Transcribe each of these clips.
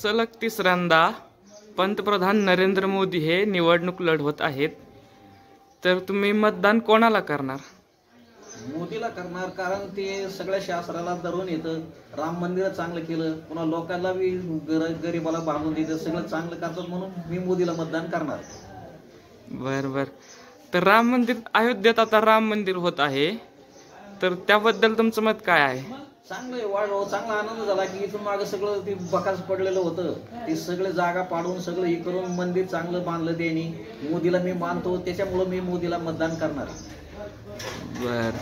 सलग तिसऱ्यांदा पंतप्रधान नरेंद्र मोदी हे निवडणूक लढवत आहेत, तर तुम्ही मतदान कोणाला करणार? मोदीला करणार, कारण ते सगळ्या शास्त्राला धरून येतं. राम मंदिर चांगलं केलं, पुन्हा लोकांना बी गरीबाला बांधून देतं, सगळं चांगलं करतात, म्हणून मी मोदीला मतदान करणार. बर बर. तर राम मंदिर अयोध्येत आता राम मंदिर होत आहे, तर त्याबद्दल तुमचं मत काय आहे? चांगलं वाढ, चांगला आनंद झाला की इथून मागं सगळं ते बकास पडलेलं होतं, ते सगळे जागा पाडून सगळं हे करून मंदिर चांगलं बांधलं त्यांनी. मोदीला मी मानतो, त्याच्यामुळे मी मोदीला मतदान करणार. बर.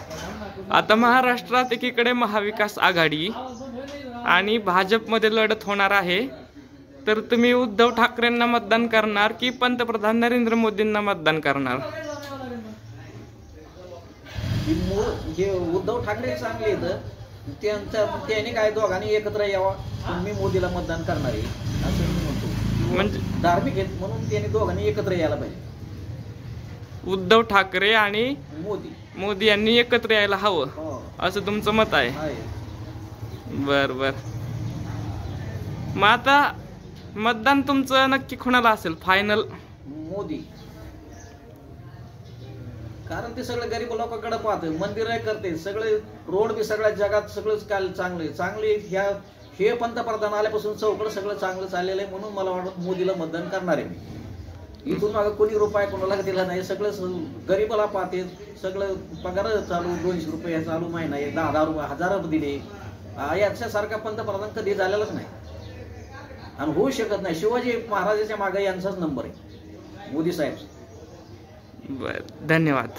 आता महाराष्ट्रात एकीकडे महाविकास आघाडी आणि भाजपमध्ये लढत होणार आहे, तर तुम्ही उद्धव ठाकरेंना मतदान करणार की पंतप्रधान नरेंद्र मोदींना मतदान करणार? जे उद्धव ठाकरे चांगले आहेत, त्याने काय दोघांनी एकत्र यावा, मी मोदीला मतदान करणार आहे असं मी म्हणतो. म्हणजे धार्मिक आहेत म्हणून त्यांनी दोघांनी एकत्र यायला पाहिजे. उद्धव ठाकरे आणि मोदी यांनी एकत्र यायला हवं असं तुमचं मत आहे? बर बर. मग आता मतदान तुमचं नक्की कोणाला असेल फायनल? मोदी, कारण ते सगळे गरीब लोकांकडे पाहते, मंदिर करते, सगळे रोड बी सगळ्या जगात सगळंच काय चांगले हे पंतप्रधान आल्यापासून चौकड सगळं चांगलं चाललेलं आहे, म्हणून मला वाटतं मोदीला मतदान करणार आहे मी. इथून मागं कोणी रुपये कोणाला दिला नाही, सगळं गरीबाला पाहते, सगळं पगार चालू 200 रुपये चालू महिना आहे, 10,000 रुपये 1000 दिले. याच्यासारखा पंतप्रधान कधी झालेलाच नाही आणि होऊ शकत नाही. शिवाजी महाराजांच्या मागे यांचाच नंबर आहे, मोदी साहेब. बर, धन्यवाद.